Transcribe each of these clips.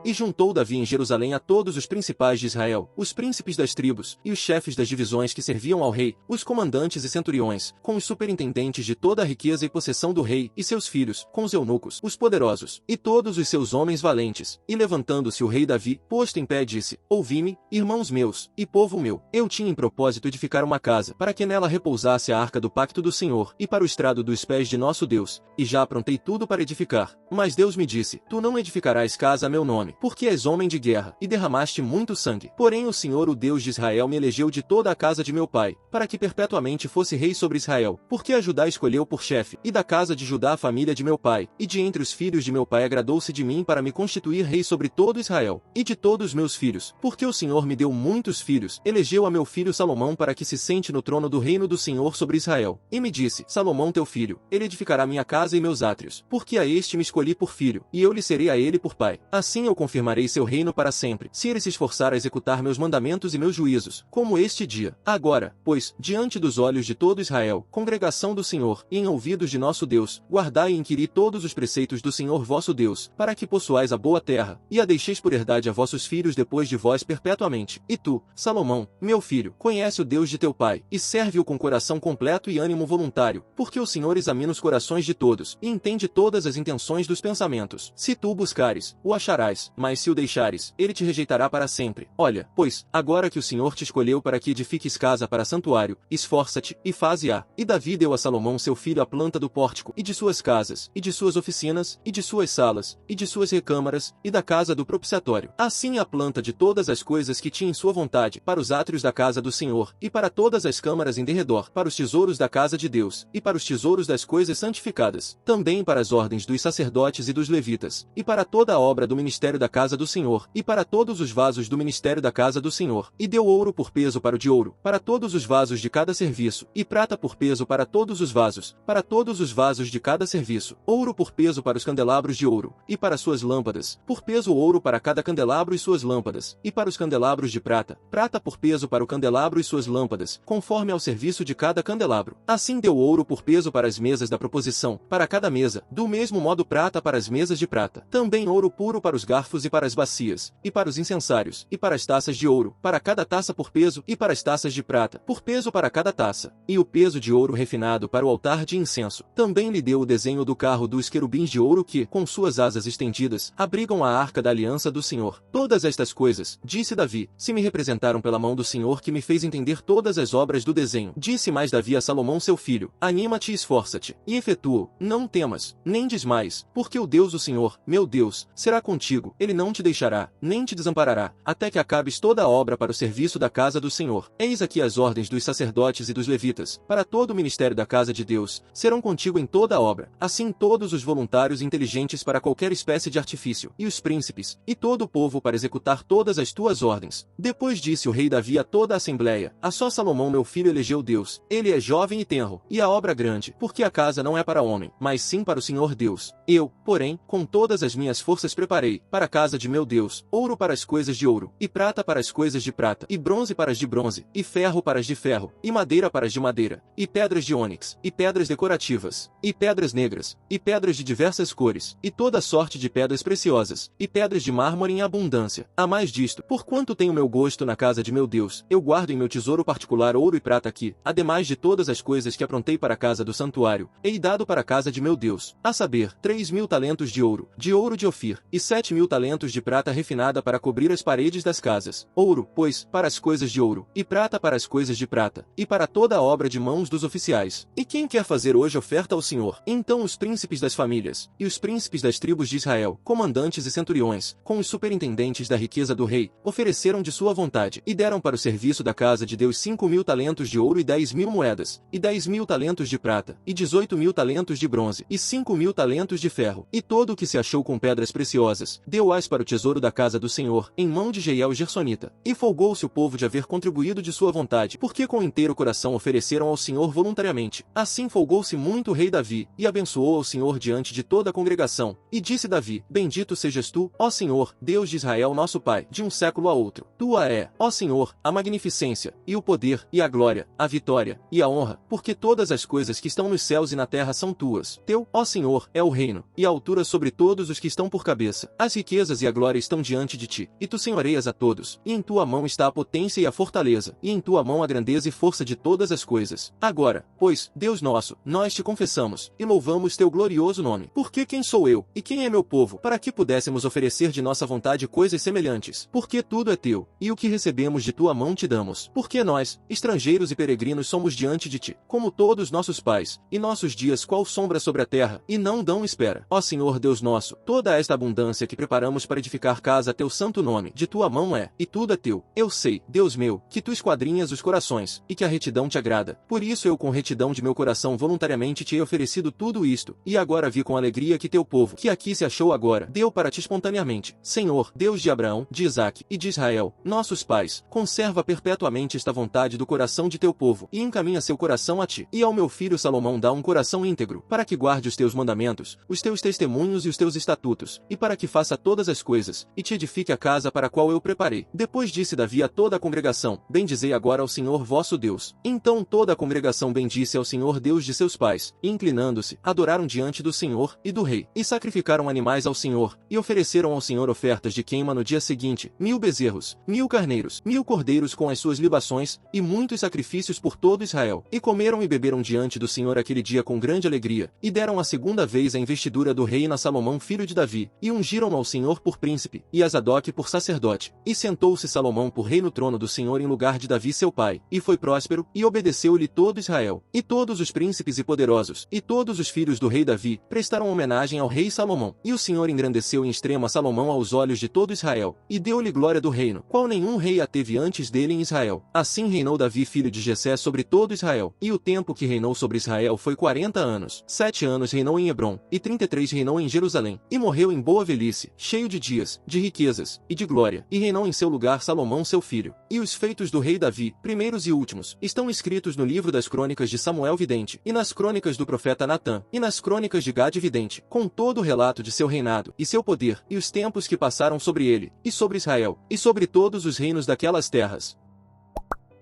E juntou Davi em Jerusalém a todos os principais de Israel, os príncipes das tribos, e os chefes das divisões que serviam ao rei, os comandantes e centuriões, com os superintendentes de toda a riqueza e possessão do rei, e seus filhos, com os eunucos, os poderosos, e todos os seus homens valentes. E levantando-se o rei Davi, posto em pé, disse: Ouvi-me, irmãos meus, e povo meu, eu tinha em propósito edificar uma casa, para que nela repousasse a arca do pacto do Senhor, e para o estrado dos pés de nosso Deus, e já aprontei tudo para edificar. Mas Deus me disse: Tu não edificarás casa a meu nome, porque és homem de guerra, e derramaste muito sangue. Porém o Senhor, o Deus de Israel, me elegeu de toda a casa de meu pai, para que perpetuamente fosse rei sobre Israel, porque a Judá escolheu por chefe, e da casa de Judá a família de meu pai, e de entre os filhos de meu pai agradou-se de mim para me constituir rei sobre todo Israel, e de todos meus filhos, porque o Senhor me deu muitos filhos, elegeu a meu filho Salomão para que se sente no trono do reino do Senhor sobre Israel. E me disse: Salomão teu filho, ele edificará minha casa e meus átrios, porque a este me escolhi por filho, e eu lhe serei a ele por pai. Assim eu confirmarei seu reino para sempre, se ele se esforçar a executar meus mandamentos e meus juízos, como este dia. Agora, pois, diante dos olhos de todo Israel, congregação do Senhor, e em ouvidos de nosso Deus, guardai e inquiri todos os preceitos do Senhor vosso Deus, para que possuais a boa terra, e a deixeis por herdade a vossos filhos depois de vós perpetuamente. E tu, Salomão, meu filho, conhece o Deus de teu pai, e serve-o com coração completo e ânimo voluntário, porque o Senhor examina os corações de todos, e entende todas as intenções dos pensamentos. Se tu o buscares, o acharás, mas se o deixares, ele te rejeitará para sempre. Olha, pois, agora que o Senhor te escolheu para que edifiques casa para santuário, esforça-te, e faze-a. E Davi deu a Salomão seu filho a planta do pórtico, e de suas casas, e de suas oficinas, e de suas salas, e de suas recâmaras, e da casa do propiciatório. Assim a planta de todas as coisas que tinha em sua vontade, para os átrios da casa do Senhor, e para todas as câmaras em derredor, para os tesouros da casa de Deus, e para os tesouros das coisas santificadas, também para as ordens dos sacerdotes e dos levitas, e para toda a obra do ministério da casa do Senhor, e para todos os vasos do ministério da casa do Senhor. E deu ouro por peso para o de ouro, para todos os vasos de cada serviço, e prata por peso para todos os vasos, para todos os vasos de cada serviço, ouro por peso para os candelabros de ouro, e para suas lâmpadas, por peso ouro para cada candelabro e suas lâmpadas, e para os candelabros de prata, prata por peso para o candelabro e suas lâmpadas, conforme ao serviço de cada candelabro. Assim deu ouro por peso para as mesas da proposição, para cada mesa, do mesmo modo prata para as mesas de prata. Também ouro puro para os garfos e para as bacias, e para os incensários, e para as taças de ouro, para cada taça por peso, e para as taças de prata, por peso para cada taça, e o peso de ouro refinado para o altar de incenso. Também lhe deu o desenho do carro dos querubins de ouro que, com suas asas estendidas, abrigam a arca da aliança do Senhor. Todas estas coisas, disse Davi, se me representaram pela mão do Senhor que me fez entender todas as obras do desenho. Disse mais Davi a Salomão seu filho: Anima-te e esforça-te, e efetua-o, não temas, nem desmaies, porque o Deus do Senhor, meu Deus, será contigo, ele não te deixará, nem te desamparará, até que acabes toda a obra para o serviço da casa do Senhor. Eis aqui as ordens dos sacerdotes e dos levitas, para todo o ministério da casa de Deus, serão contigo em toda a obra, assim todos os voluntários inteligentes para qualquer espécie de artifício, e os príncipes, e todo o povo para executar todas as tuas ordens. Depois disse o rei Davi a toda a assembleia: A só Salomão meu filho elegeu Deus, ele é jovem e tenro, e a obra grande, porque a casa não é para homem, mas sim para o Senhor Deus. Eu, porém, com todas as minhas forças preparei, para a casa de meu Deus, ouro para as coisas de ouro, e prata para as coisas de prata, e bronze para as de bronze, e ferro para as de ferro, e madeira para as de madeira, e pedras de ônix, e pedras decorativas, e pedras negras, e pedras de diversas cores, e toda sorte de pedras preciosas, e pedras de mármore em abundância. A mais disto, porquanto tenho meu gosto na casa de meu Deus, eu guardo em meu tesouro particular ouro e prata aqui, ademais de todas as coisas que aprontei para a casa do santuário, hei dado para a casa de meu Deus, a saber, 3.000 talentos de ouro de Ofir, e 7.000 talentos de prata refinada para cobrir as paredes das casas. Ouro, pois, para as coisas de ouro, e prata para as coisas de prata, e para toda a obra de mãos dos oficiais. E quem quer fazer hoje oferta ao Senhor? Então os príncipes das famílias, e os príncipes das tribos de Israel, comandantes e centuriões, com os superintendentes da riqueza do rei, ofereceram de sua vontade, e deram para o serviço da casa de Deus 5.000 talentos de ouro e 10.000 moedas, e 10.000 talentos de prata, e 18.000 talentos de bronze, e 5.000 talentos de ferro, e todo o que se achou com pedras preciosas, deu-as para o tesouro da casa do Senhor, em mão de Jeiel Gersonita. E folgou-se o povo de haver contribuído de sua vontade, porque com inteiro coração ofereceram ao Senhor voluntariamente. Assim folgou-se muito o rei Davi, e abençoou ao Senhor diante de toda a congregação. E disse Davi: Bendito sejas tu, ó Senhor, Deus de Israel nosso Pai, de um século a outro. Tua é, ó Senhor, a magnificência, e o poder, e a glória, a vitória, e a honra, porque todas as coisas que estão nos céus e na terra são tuas. Teu, ó Senhor, é o reino, e a altura sobre todos os que estão por cabeça, as riquezas riquezas e a glória estão diante de ti, e tu senhoreias a todos, e em tua mão está a potência e a fortaleza, e em tua mão a grandeza e força de todas as coisas. Agora, pois, Deus nosso, nós te confessamos, e louvamos teu glorioso nome. Porque quem sou eu, e quem é meu povo, para que pudéssemos oferecer de nossa vontade coisas semelhantes? Porque tudo é teu, e o que recebemos de tua mão te damos. Porque nós, estrangeiros e peregrinos, somos diante de ti, como todos nossos pais, e nossos dias qual sombra sobre a terra, e não dão espera. Ó Senhor Deus nosso, toda esta abundância que preparamos para edificar casa a teu santo nome, de tua mão é, e tudo é teu. Eu sei, Deus meu, que tu esquadrinhas os corações, e que a retidão te agrada. Por isso eu com retidão de meu coração voluntariamente te hei oferecido tudo isto, e agora vi com alegria que teu povo, que aqui se achou agora, deu para ti espontaneamente. Senhor, Deus de Abraão, de Isaque e de Israel, nossos pais, conserva perpetuamente esta vontade do coração de teu povo, e encaminha seu coração a ti. E ao meu filho Salomão dá um coração íntegro, para que guarde os teus mandamentos, os teus testemunhos e os teus estatutos, e para que faça todas as coisas, e te edifique a casa para a qual eu preparei. Depois disse Davi a toda a congregação: bendizei agora ao Senhor vosso Deus. Então toda a congregação bendisse ao Senhor Deus de seus pais, e inclinando-se, adoraram diante do Senhor e do rei, e sacrificaram animais ao Senhor, e ofereceram ao Senhor ofertas de queima no dia seguinte, 1000 bezerros, 1000 carneiros, 1000 cordeiros com as suas libações, e muitos sacrifícios por todo Israel. E comeram e beberam diante do Senhor aquele dia com grande alegria, e deram a segunda vez a investidura do rei na Salomão filho de Davi, e ungiram-no ao Senhor por príncipe, e a Zadoque por sacerdote. E sentou-se Salomão por rei no trono do Senhor em lugar de Davi seu pai, e foi próspero, e obedeceu-lhe todo Israel. E todos os príncipes e poderosos, e todos os filhos do rei Davi, prestaram homenagem ao rei Salomão. E o Senhor engrandeceu em extremo a Salomão aos olhos de todo Israel, e deu-lhe glória do reino, qual nenhum rei a teve antes dele em Israel. Assim reinou Davi filho de Jessé sobre todo Israel. E o tempo que reinou sobre Israel foi 40 anos. 7 anos reinou em Hebrom, e 33 reinou em Jerusalém. E morreu em boa velhice, cheio de dias, de riquezas, e de glória. E reinou em seu lugar Salomão seu filho. E os feitos do rei Davi, primeiros e últimos, estão escritos no livro das crônicas de Samuel vidente, e nas crônicas do profeta Natã, e nas crônicas de Gade vidente, com todo o relato de seu reinado, e seu poder, e os tempos que passaram sobre ele, e sobre Israel, e sobre todos os reinos daquelas terras.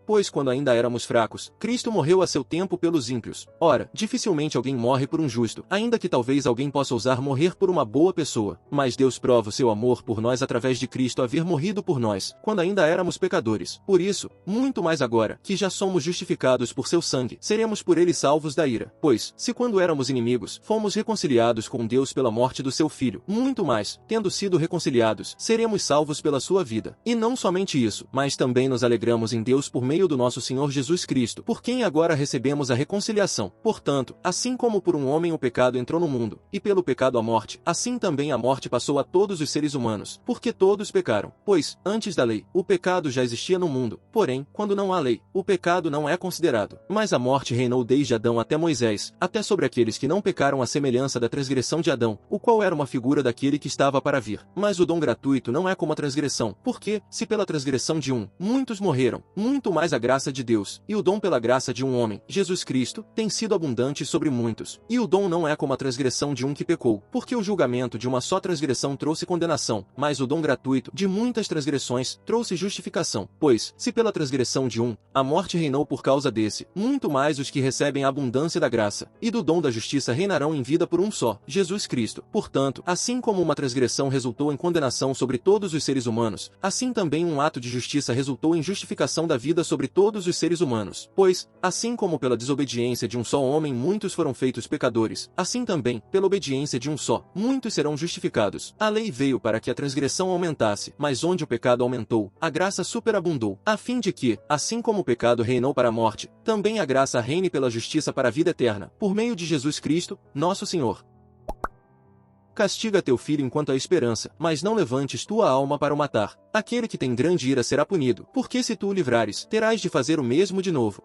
Pois quando ainda éramos fracos, Cristo morreu a seu tempo pelos ímpios. Ora, dificilmente alguém morre por um justo, ainda que talvez alguém possa ousar morrer por uma boa pessoa. Mas Deus prova o seu amor por nós através de Cristo haver morrido por nós, quando ainda éramos pecadores. Por isso, muito mais agora, que já somos justificados por seu sangue, seremos por ele salvos da ira. Pois, se quando éramos inimigos, fomos reconciliados com Deus pela morte do seu Filho, muito mais, tendo sido reconciliados, seremos salvos pela sua vida. E não somente isso, mas também nos alegramos em Deus por meio do nosso Senhor Jesus Cristo, por quem agora recebemos a reconciliação. Portanto, assim como por um homem o pecado entrou no mundo, e pelo pecado a morte, assim também a morte passou a todos os seres humanos, porque todos pecaram. Pois, antes da lei, o pecado já existia no mundo, porém, quando não há lei, o pecado não é considerado. Mas a morte reinou desde Adão até Moisés, até sobre aqueles que não pecaram à semelhança da transgressão de Adão, o qual era uma figura daquele que estava para vir. Mas o dom gratuito não é como a transgressão, porque, se pela transgressão de um, muitos morreram, muito mais a graça de Deus, e o dom pela graça de um homem, Jesus Cristo, tem sido abundante sobre muitos. E o dom não é como a transgressão de um que pecou, porque o julgamento de uma só transgressão trouxe condenação, mas o dom gratuito de muitas transgressões trouxe justificação. Pois, se pela transgressão de um, a morte reinou por causa desse, muito mais os que recebem a abundância da graça e do dom da justiça reinarão em vida por um só, Jesus Cristo. Portanto, assim como uma transgressão resultou em condenação sobre todos os seres humanos, assim também um ato de justiça resultou em justificação da vida sobre todos os seres humanos. Pois, assim como pela desobediência de um só homem muitos foram feitos pecadores, assim também, pela obediência de um só, muitos serão justificados. A lei veio para que a transgressão aumentasse, mas onde o pecado aumentou, a graça superabundou, a fim de que, assim como o pecado reinou para a morte, também a graça reine pela justiça para a vida eterna, por meio de Jesus Cristo, nosso Senhor. Castiga teu filho enquanto há esperança, mas não levantes tua alma para o matar. Aquele que tem grande ira será punido, porque se tu o livrares, terás de fazer o mesmo de novo.